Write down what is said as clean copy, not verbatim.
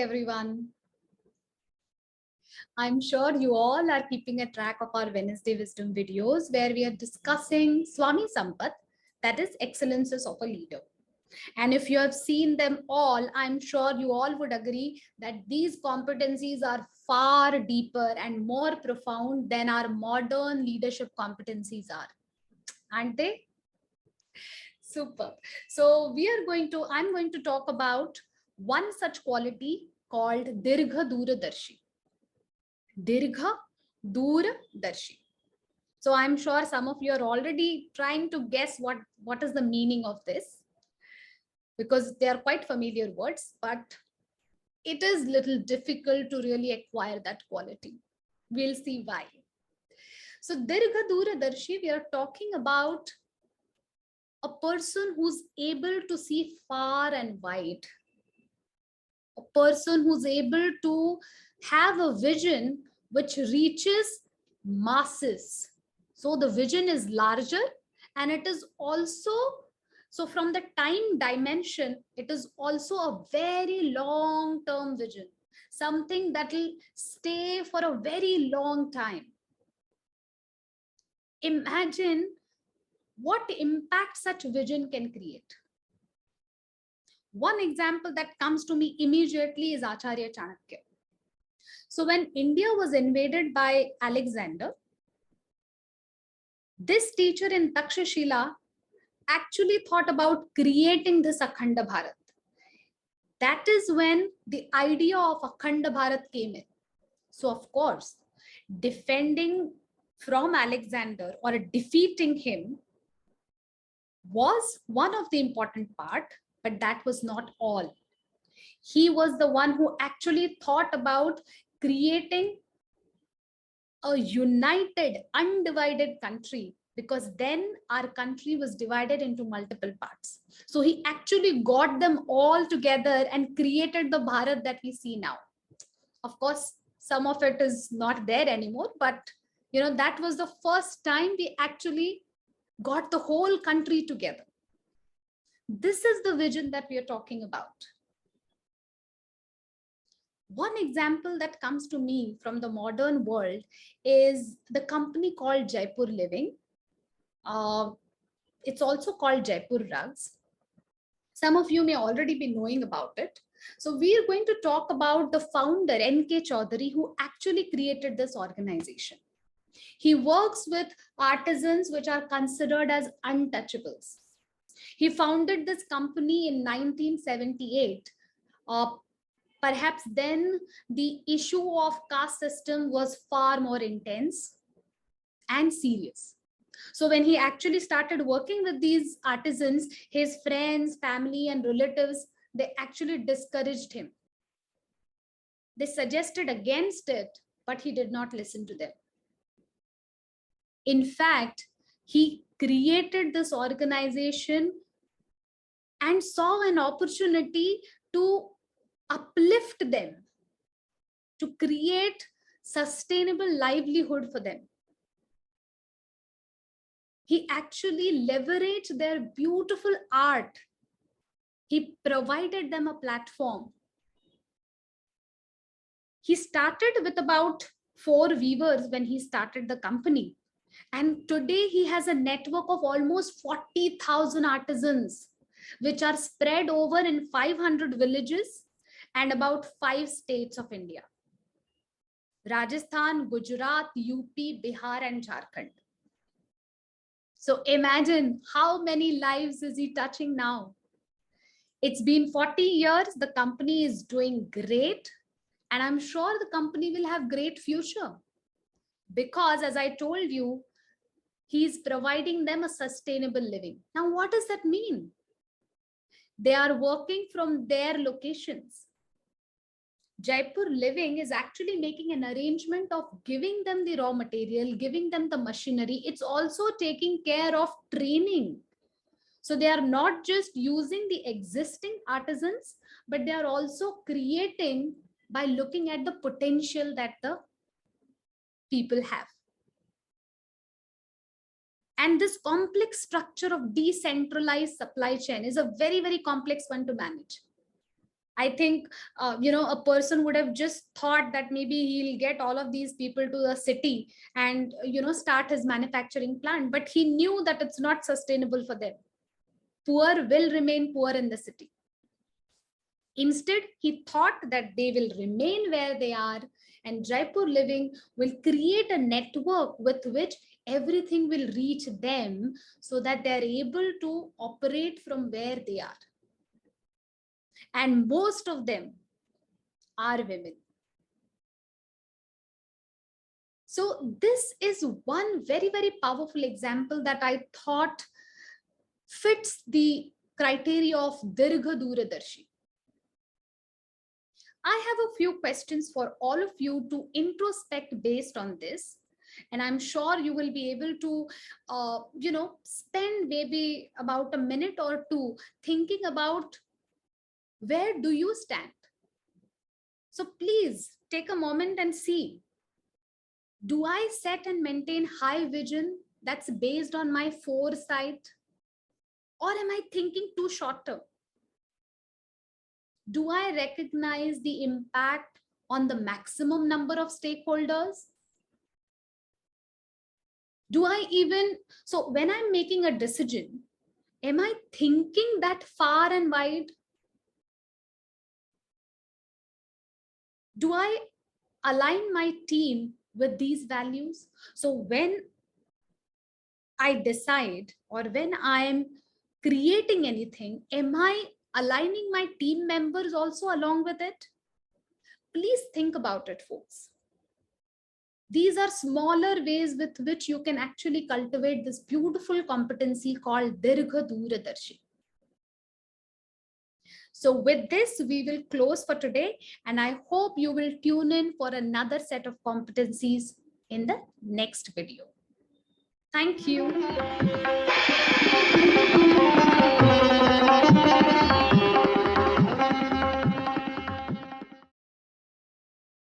everyone. I'm sure you all are keeping a track of our Wednesday Wisdom videos where we are discussing Swami Sampath, that is excellences of a leader. And if you have seen them all, I'm sure you all would agree that these competencies are far deeper and more profound than our modern leadership competencies are, aren't they? Super. So I'm going to talk about one such quality called DeerghadoorDarshi. DeerghadoorDarshi. So I'm sure some of you are already trying to guess what is the meaning of this, because they are quite familiar words, but it is little difficult to really acquire that quality. We'll see why. So DeerghadoorDarshi, we are talking about a person who's able to see far and wide, a person who's able to have a vision which reaches masses. So the vision is larger, and it is also, so from the time dimension, it is also a very long-term vision, something that will stay for a very long time. Imagine what impact such vision can create. One example that comes to me immediately is Acharya Chanakya. So when India was invaded by Alexander, this teacher in Takshashila actually thought about creating this Akhanda Bharat. That is when the idea of Akhanda Bharat came in. So of course, defending from Alexander or defeating him was one of the important part, but that was not all. He was the one who actually thought about creating a united, undivided country, because then our country was divided into multiple parts. So he actually got them all together and created the Bharat that we see now. Of course, some of it is not there anymore, but that was the first time we actually got the whole country together. This is the vision that we are talking about. One example that comes to me from the modern world is the company called Jaipur Living. It's also called Jaipur Rugs. Some of you may already be knowing about it. So we are going to talk about the founder, N.K. Chaudhary, who actually created this organization. He works with artisans which are considered as untouchables. He founded this company in 1978. Perhaps then the issue of caste system was far more intense and serious. So when he actually started working with these artisans, his friends, family, and relatives, they actually discouraged him. They suggested against it, but he did not listen to them. In fact, he created this organization and saw an opportunity to uplift them, to create sustainable livelihood for them. He actually leveraged their beautiful art. He provided them a platform. He started with about 4 weavers when he started the company. And today he has a network of almost 40,000 artisans, which are spread over in 500 villages and about 5 states of India: Rajasthan, Gujarat, UP, Bihar, and Jharkhand. So imagine how many lives is he touching now. It's been 40 years. The company is doing great. And I'm sure the company will have great future. Because as I told you, he's providing them a sustainable living. Now, what does that mean? They are working from their locations. Jaipur Living is actually making an arrangement of giving them the raw material, giving them the machinery. It's also taking care of training. So they are not just using the existing artisans, but they are also creating by looking at the potential that the people have. And this complex structure of decentralized supply chain is a very, very complex one to manage. I think, a person would have just thought that maybe he'll get all of these people to the city and, start his manufacturing plant. But he knew that it's not sustainable for them. Poor will remain poor in the city. Instead, he thought that they will remain where they are, and Jaipur Living will create a network with which everything will reach them so that they're able to operate from where they are. And most of them are women. So this is one very, very powerful example that I thought fits the criteria of DeerghadoorDarshi. I have a few questions for all of you to introspect based on this. And I'm sure you will be able to, spend maybe about a minute or two thinking about where do you stand. So please take a moment and see, do I set and maintain high vision that's based on my foresight? Or am I thinking too short term? Do I recognize the impact on the maximum number of stakeholders? Do I even, so when I'm making a decision, am I thinking that far and wide? Do I align my team with these values? So when I decide or when I am creating anything, am I aligning my team members also along with it? Please think about it, folks. These are smaller ways with which you can actually cultivate this beautiful competency called DeerghadoorDarshi. So with this, we will close for today, and I hope you will tune in for another set of competencies in the next video. Thank you.